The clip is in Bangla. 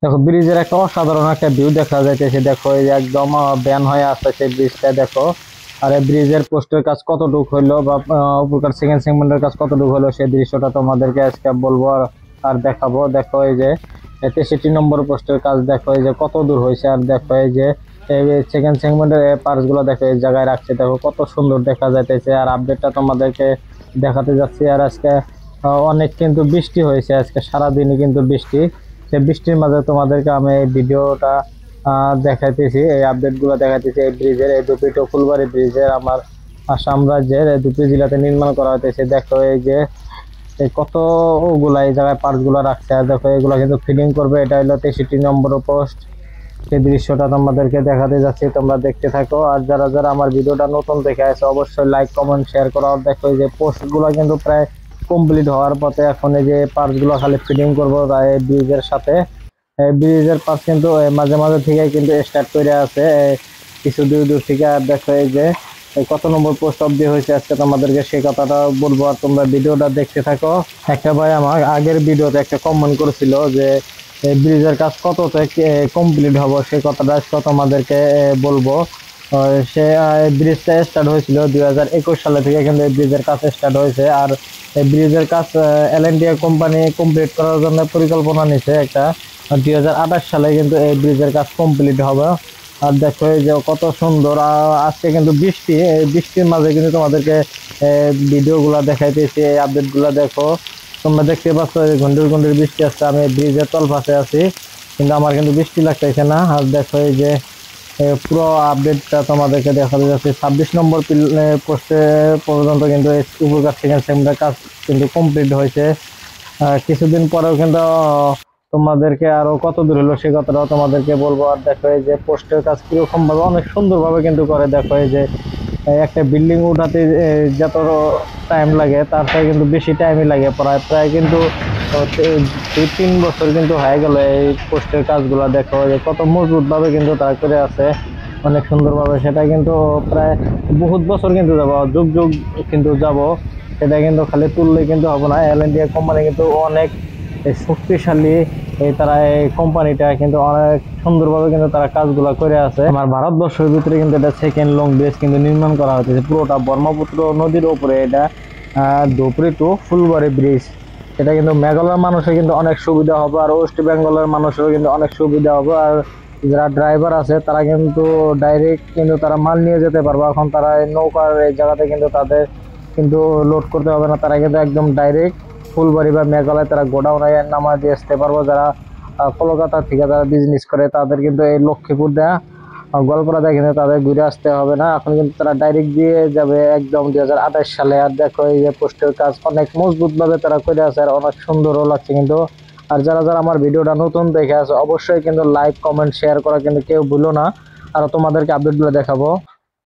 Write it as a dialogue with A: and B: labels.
A: দেখো ব্রিজের একটা অসাধারণ একটা ভিউ দেখা যাইতেছে। দেখো এই যে একদম ব্যান হয়ে আসতেছে ব্রিজটা, দেখো। আর এই ব্রিজের পোস্টের কাজ কতটুকু হইলো বা উপরকার সেকেন্ড সেগমেন্টের কাজ কতটুকু হলো সেই দৃশ্যটা তোমাদেরকে আজকে বলবো আর দেখাবো। দেখো এই যে 63 নম্বর পোস্টের কাজ, দেখো এই যে কত দূর হয়েছে। আর দেখো এই যে সেকেন্ড সেগমেন্টের পার্টস গুলো দেখো এই জায়গায় রাখছে, দেখো কত সুন্দর দেখা যাইতেছে। আর আপডেটটা তোমাদেরকে দেখাতে যাচ্ছি। আর আজকে অনেক কিন্তু বৃষ্টি হয়েছে, আজকে সারাদিনই কিন্তু বৃষ্টি। সেই বৃষ্টির মাঝে তোমাদেরকে আমি এই ভিডিওটা দেখাইতেছি, এই আপডেট গুলো দেখাইতেছি। এই ব্রিজের, এই দুপিটো ফুলবাড়ি ব্রিজের আমার আসাম রাজ্যের দুপি জেলাতে নির্মাণ করা হইতেছে। দেখো এই যে এই কতগুলা এই জায়গায় পার্টস গুলো রাখছে। আর দেখো এগুলো কিন্তু ফিটিং করবে। এটা হলো 63 নম্বর পোস্ট। সেই দৃশ্যটা তোমাদেরকে দেখাতে যাচ্ছি, তোমরা দেখতে থাকো। আর যারা যারা আমার ভিডিওটা নতুন দেখে আছে অবশ্যই লাইক কমেন্ট শেয়ার করো। আর দেখো এই যে পোস্ট গুলো কিন্তু প্রায় কমপ্লিট হওয়ার পথে। এখন এই যে পার্টস গুলো খালি ফিটিং করবো ব্রিজের সাথে। ব্রিজের পাশ কিন্তু মাঝে মাঝে থেকে কিন্তু স্টার্ট করে আছে কিছু দূর দূর থেকে। আর দেখো এই যে কত নম্বর পোস্ট অব্দি হয়েছে আজকে তোমাদেরকে সেই কথাটা বলবো। আর তোমরা ভিডিওটা দেখতে থাকো। একটা ভাই আমার আগের ভিডিওতে একটা কমেন্ট করেছিল যে ব্রিজের কাজ কততে কমপ্লিট হবো, সেই কথাটা আজকে তোমাদেরকে বলবো। সে ব্রিজটা স্টার্ট হয়েছিল 2021 সালে থেকে কিন্তু এই ব্রিজের কাজ স্টার্ট হয়েছে। আর এই ব্রিজের কাজ এলএনটিএ কোম্পানি কমপ্লিট করার জন্য পরিকল্পনা নিছে একটা। 2028 সালে কিন্তু এই ব্রিজের কাজ কমপ্লিট হবে। আর দেখো এই যে কত সুন্দর। আজকে কিন্তু বৃষ্টি, এই বৃষ্টির মাঝে কিন্তু তোমাদেরকে ভিডিও গুলা দেখাইতেছি, এই আপডেট গুলা দেখো। তোমরা দেখতে পাচ্ছ ঘন্টার ঘন্টার বৃষ্টি আসছে। আমি ব্রিজের তল পাশে আছি কিন্তু আমার কিন্তু বৃষ্টি লাগতেছে না। আর দেখো এই যে পুরো আপডেটটা তোমাদেরকে দেখাতে যাচ্ছে। 26 নম্বর পোস্টে পর্যন্ত কিন্তু উপরকার সেকেন্ড সেগমেন্টের কাজ কিন্তু কমপ্লিট হয়েছে। কিছুদিন পরেও কিন্তু তোমাদেরকে আরো কত দূর হলো সে কথাটাও তোমাদেরকে বলবো। আর দেখো এই যে পোস্টের কাজ কিরকম ভাবে অনেক সুন্দর ভাবে কিন্তু করে। দেখো এই যে একটা বিল্ডিং উঠাতে যত টাইম লাগে তার থেকে কিন্তু বেশি টাইমই লাগে, প্রায় প্রায় কিন্তু 2-3 বছর কিন্তু হয়ে গেল এই পোস্টের কাজগুলো। দেখো যে কত মজবুত ভাবে কিন্তু তারা করে আছে, অনেক সুন্দর ভাবে। সেটা কিন্তু প্রায় বহুত বছর কিন্তু যাব, যুগ যুগ কিন্তু যাব। সেটা কিন্তু খালি তুললে কিন্তু হবে না। এলএনটিএ কোম্পানি কিন্তু অনেক শক্তিশালী, তারা এই কোম্পানিটা কিন্তু অনেক সুন্দরভাবে কিন্তু তারা কাজগুলো করে আছে। আমার ভারতবর্ষের ভিতরে কিন্তু এটা সেকেন্ড লং ব্রিজ কিন্তু নির্মাণ করা হয়েছে পুরোটা ব্রহ্মপুত্র নদীর উপরে। এটা ধুপড়ি টু ফুলবাড়ি ব্রিজ। এটা কিন্তু মেঘালয়ের মানুষের কিন্তু অনেক সুবিধা হবে, আর ওয়েস্ট বেঙ্গলের মানুষেরও কিন্তু অনেক সুবিধা হবে। আর যারা ড্রাইভার আছে তারা কিন্তু ডাইরেক্ট কিন্তু তারা মাল নিয়ে যেতে পারবে। এখন তারা নৌকার এই জায়গাতে কিন্তু তাদের কিন্তু লোড করতে হবে না, তারা কিন্তু একদম ডাইরেক্ট ফুলবাড়ি বা মেঘালয় তারা গোডাউনে নামা দিয়ে আসতে পারবো। যারা কলকাতা থেকে যারা বিজনেস করে তাদের কিন্তু এই লক্ষ্মীপুর দেয়া গল্পরা দেয় কিন্তু তাদের ঘুরে আসতে হবে না। এখন কিন্তু তারা ডাইরেক্ট দিয়ে যাবে একদম 2028 সালে। আর দেখো এই যে পোস্টের কাজ অনেক মজবুত ভাবে তারা করে আছে, আর অনেক সুন্দরও লাগছে কিন্তু। আর যারা যারা আমার ভিডিওটা নতুন দেখে আছে অবশ্যই কিন্তু লাইক কমেন্ট শেয়ার করা কিন্তু কেউ ভুলো না। আর তোমাদেরকে আপডেটগুলো দেখাবো।